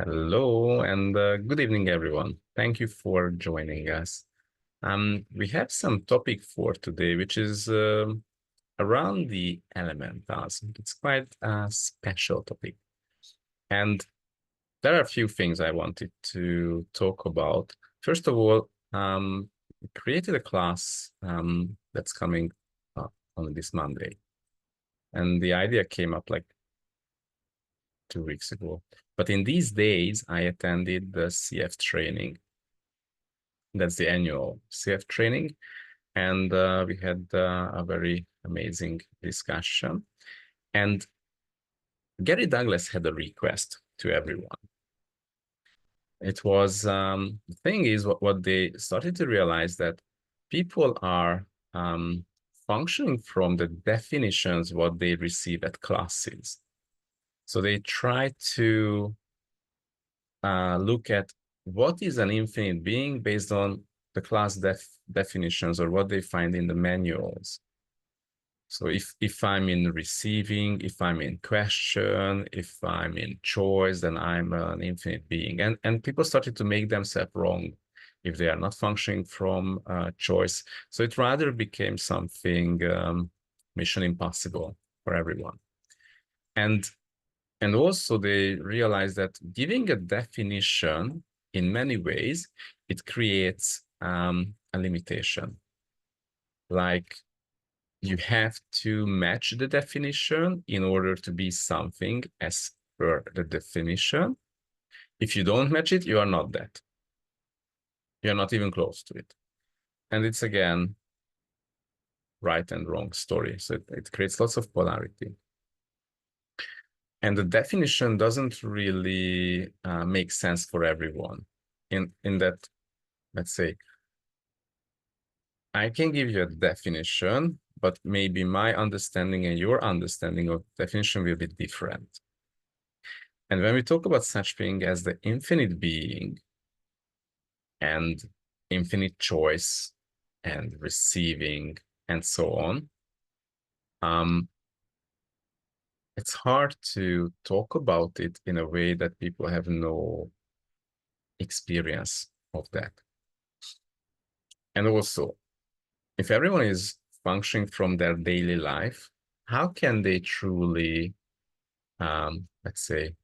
Hello and good evening, everyone. Thank you for joining us. We have some topic for today, which is around the elementals. It's quite a special topic. And there are a few things I wanted to talk about. First of all, we created a class that's coming on this Monday. And the idea came up like 2 weeks ago. But in these days, I attended the CF training. That's the annual CF training. And we had a very amazing discussion. And Gary Douglas had a request to everyone. It was, the thing is, what they started to realize that people are functioning from the definitions what they receive at classes. So they try to look at what is an infinite being based on the class definitions or what they find in the manuals. So if I'm in receiving, if I'm in question, if I'm in choice, then I'm an infinite being. And people started to make themselves wrong if they are not functioning from choice. So it rather became something mission impossible for everyone. And also they realized that giving a definition in many ways, it creates a limitation. Like you have to match the definition in order to be something as per the definition. If you don't match it, you are not that. You're not even close to it. And it's again, right and wrong story. So it creates lots of polarity. And the definition doesn't really make sense for everyone in that, let's say, I can give you a definition, but maybe my understanding and your understanding of definition will be different. And when we talk about such thing as the infinite being and infinite choice and receiving and so on, it's hard to talk about it in a way that people have no experience of that. And also, if everyone is functioning from their daily life, how can they truly, let's say,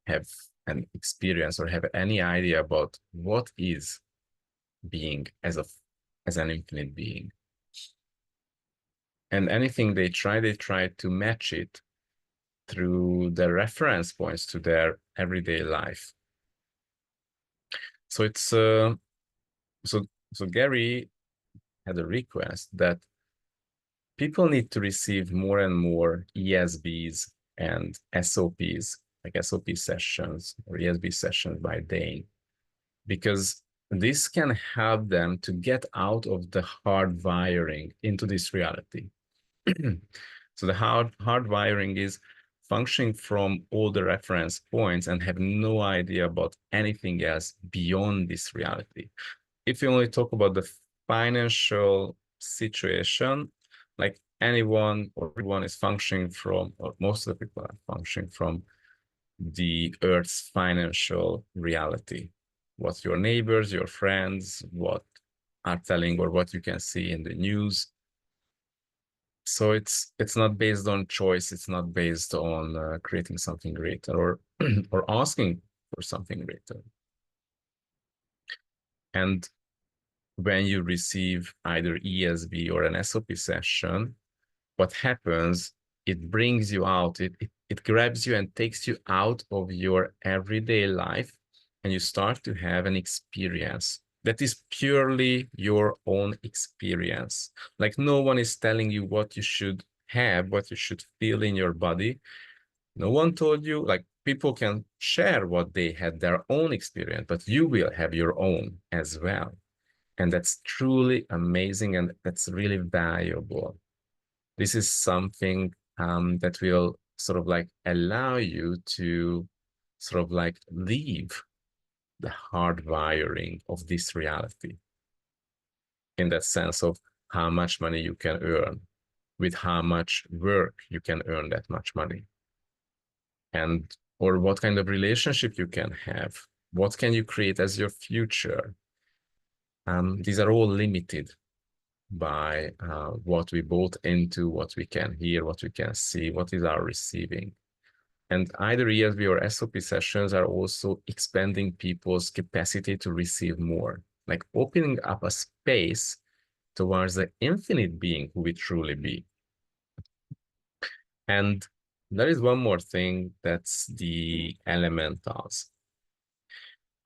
have an experience or have any idea about what is being as an infinite being? And anything they try to match it through the reference points to their everyday life. So it's so Gary had a request that people need to receive more and more ESBs and SOPs, like SOP sessions or ESB sessions by Dane, because this can help them to get out of the hard wiring into this reality. So the hard wiring is functioning from all the reference points and have no idea about anything else beyond this reality. If you only talk about the financial situation, like anyone or everyone is functioning from, or most of the people are functioning from the Earth's financial reality. What your neighbors, your friends, what are telling or what you can see in the news. So it's not based on choice. It's not based on creating something greater or or asking for something greater. And when you receive either ESB or an SOP session, what happens, it brings you out, it grabs you and takes you out of your everyday life, and you start to have an experience that is purely your own experience. Like no one is telling you what you should have, what you should feel in your body. No one told you, like people can share what they had their own experience, but you will have your own as well. And that's truly amazing and that's really valuable. This is something that will sort of like allow you to sort of like leave the hard wiring of this reality in that sense of how much money you can earn, with how much work you can earn that much money. And or what kind of relationship you can have. What can you create as your future? These are all limited by what we bought into, what we can hear, what we can see, what is our receiving. And either ESB or SOP sessions are also expanding people's capacity to receive more, like opening up a space towards the infinite being who we truly be. And there is one more thing, that's the elementals.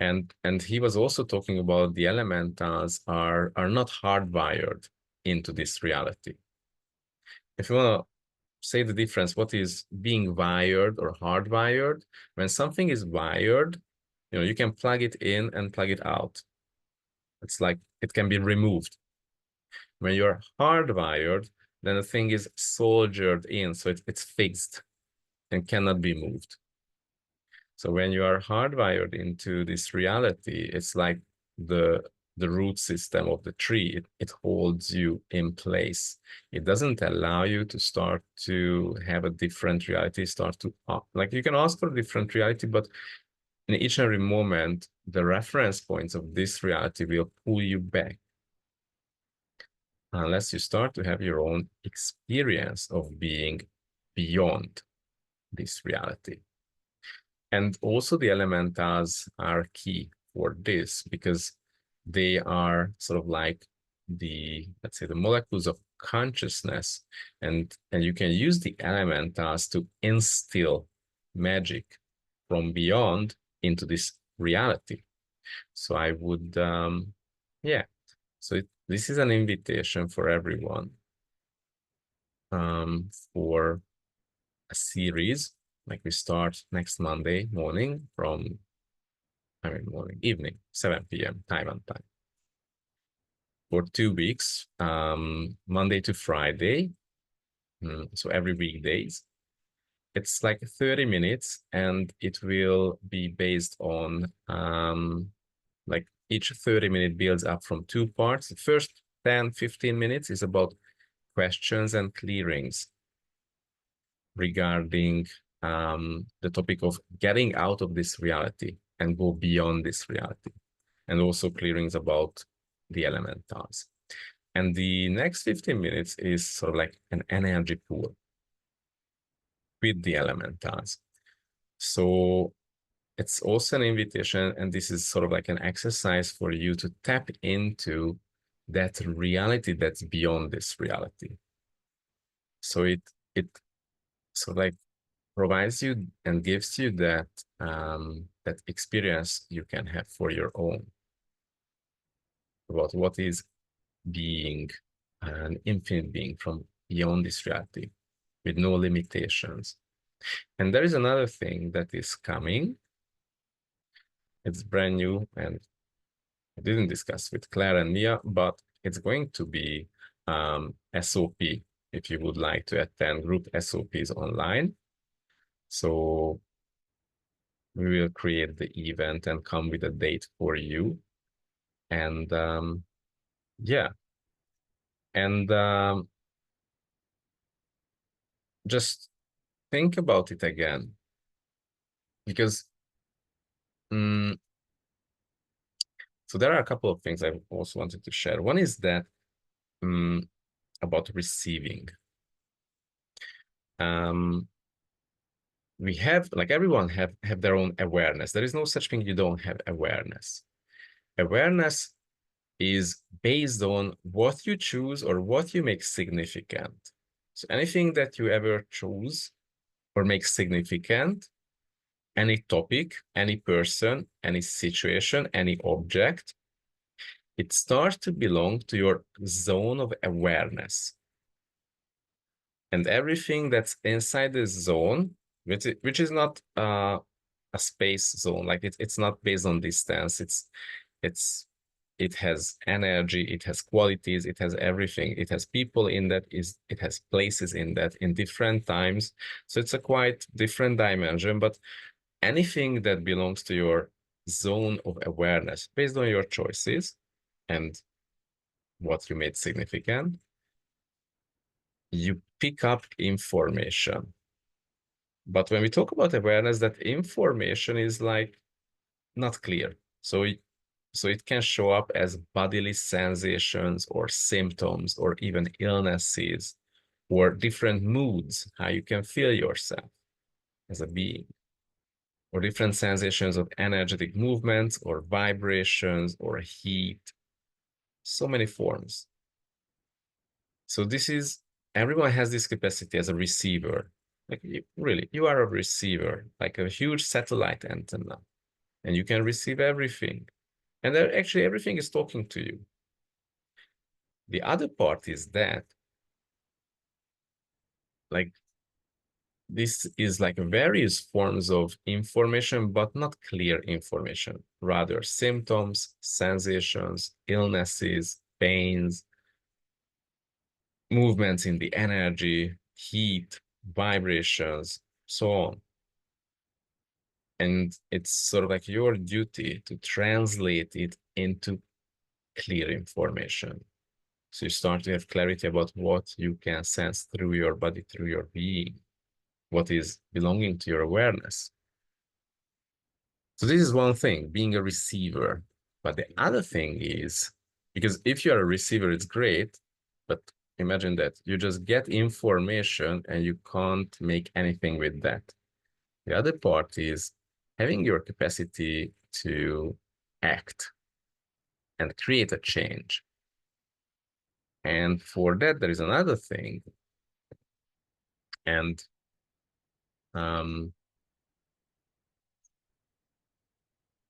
And he was also talking about the elementals are not hardwired into this reality. If you want to say the difference, what is being wired or hardwired? When something is wired, you can plug it in and plug it out. It's like it can be removed. When you're hardwired, then the thing is soldiered in, so it's fixed and cannot be moved. So when you are hardwired into this reality, it's like the root system of the tree. It holds you in place. It doesn't allow you to start to have a different reality, like you can ask for a different reality, but in each and every moment, the reference points of this reality will pull you back unless you start to have your own experience of being beyond this reality. And also the elementals are key for this because they are sort of like let's say the molecules of consciousness, and you can use the elementals to instill magic from beyond into this reality. So I would, yeah. So this is an invitation for everyone for a series. Like we start next Monday morning evening, 7 p.m. Taiwan time. For 2 weeks, Monday to Friday, so every weekdays. It's like 30 minutes, and it will be based on, like each 30-minute builds up from 2 parts. The first 10, 15 minutes is about questions and clearings regarding the topic of getting out of this reality and go beyond this reality, and also clearings about the elementals. And the next 15 minutes is sort of like an energy pool with the elementals. So it's also an invitation, and this is sort of like an exercise for you to tap into that reality that's beyond this reality. So it sort of like provides you and gives you that that experience you can have for your own about what is being an infinite being from beyond this reality with no limitations. And there is another thing that is coming. It's brand new, and I didn't discuss with Claire and Mia, but it's going to be SOP if you would like to attend group SOPs online. So we will create the event and come with a date for you. And yeah, and just think about it again, because so there are a couple of things I also wanted to share. One is that about receiving. We have, like everyone have their own awareness. There is no such thing you don't have awareness. Awareness is based on what you choose or what you make significant. So anything that you ever choose or make significant, any topic, any person, any situation, any object, it starts to belong to your zone of awareness. And everything that's inside this zone, which is not a space zone, like it's not based on distance, it has energy, it has qualities, it has everything. It has people in that, it has places in that in different times. So it's a quite different dimension, but anything that belongs to your zone of awareness based on your choices and what you made significant, you pick up information. But when we talk about awareness, that information is like not clear. So it can show up as bodily sensations or symptoms or even illnesses or different moods, how you can feel yourself as a being, or different sensations of energetic movements or vibrations or heat, so many forms. So everyone has this capacity as a receiver. Like you are a receiver, like a huge satellite antenna, and you can receive everything. And actually everything is talking to you. The other part is that, like, this is like various forms of information, but not clear information, rather symptoms, sensations, illnesses, pains, movements in the energy, heat, vibrations, so on. And it's sort of like your duty to translate it into clear information. So you start to have clarity about what you can sense through your body, through your being, what is belonging to your awareness. So this is one thing, being a receiver. But the other thing is, because if you're a receiver, it's great, but imagine that you just get information and you can't make anything with that. The other part is having your capacity to act and create a change. And for that, there is another thing. And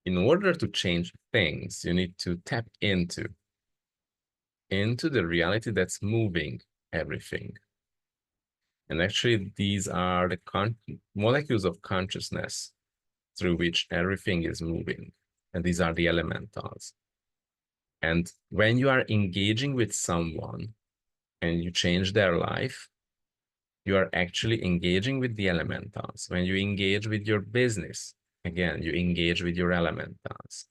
in order to change things, you need to tap into the reality that's moving everything. And actually, these are the molecules of consciousness through which everything is moving. And these are the elementals. And when you are engaging with someone and you change their life, you are actually engaging with the elementals. When you engage with your business, again, you engage with your elementals.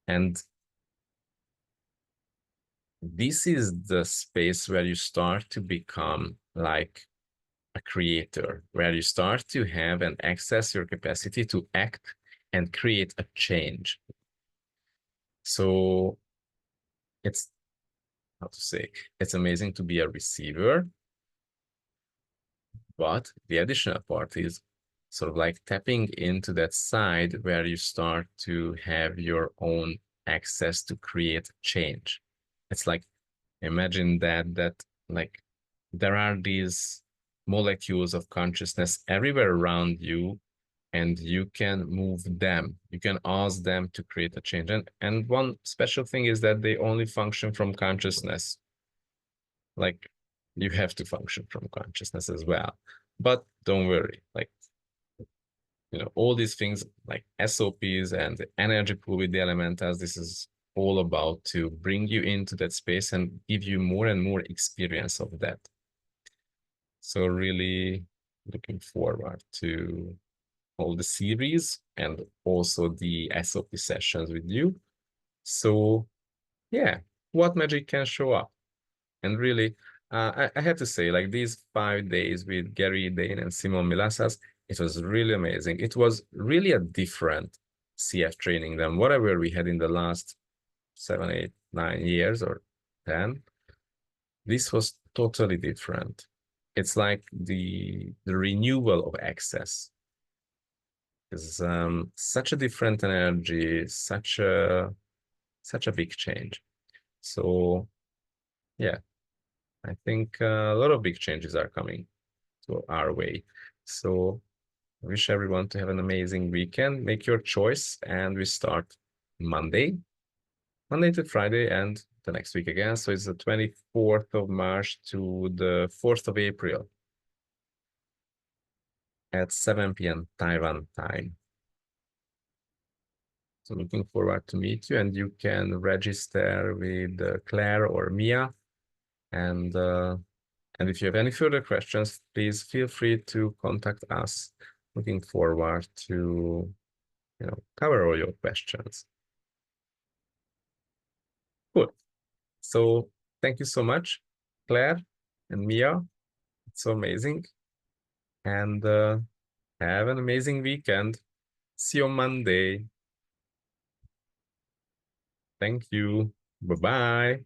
And this is the space where you start to become like a creator, where you start to have and access your capacity to act and create a change. So it's, how to say, it's amazing to be a receiver, but the additional part is sort of like tapping into that side where you start to have your own access to create change. It's like, imagine that like there are these molecules of consciousness everywhere around you, and you can move them. You can ask them to create a change. And one special thing is that they only function from consciousness. Like, you have to function from consciousness as well. But don't worry, like, all these things like SOPs and the energy pool with the elementals, this is all about to bring you into that space and give you more and more experience of that. So really looking forward to all the series and also the SOP sessions with you. So yeah, what magic can show up? And really, I have to say, like, these 5 days with Gary, Dane, and Simon Milasas, it was really amazing. It was really a different CF training than whatever we had in the last 7, 8, 9 years or 10. This was totally different. It's like the renewal of access. It's such a different energy, such a big change. So yeah, I think a lot of big changes are coming to our way. So I wish everyone to have an amazing weekend. Make your choice, and we start Monday to Friday, and the next week again. So it's the 24th of March to the 4th of April at 7 p.m. Taiwan time. So looking forward to meet you, and you can register with Claire or Mia. And if you have any further questions, please feel free to contact us. Looking forward to cover all your questions. Cool. So thank you so much, Claire and Mia. It's so amazing. and have an amazing weekend. See you on Monday. Thank you. Bye-bye.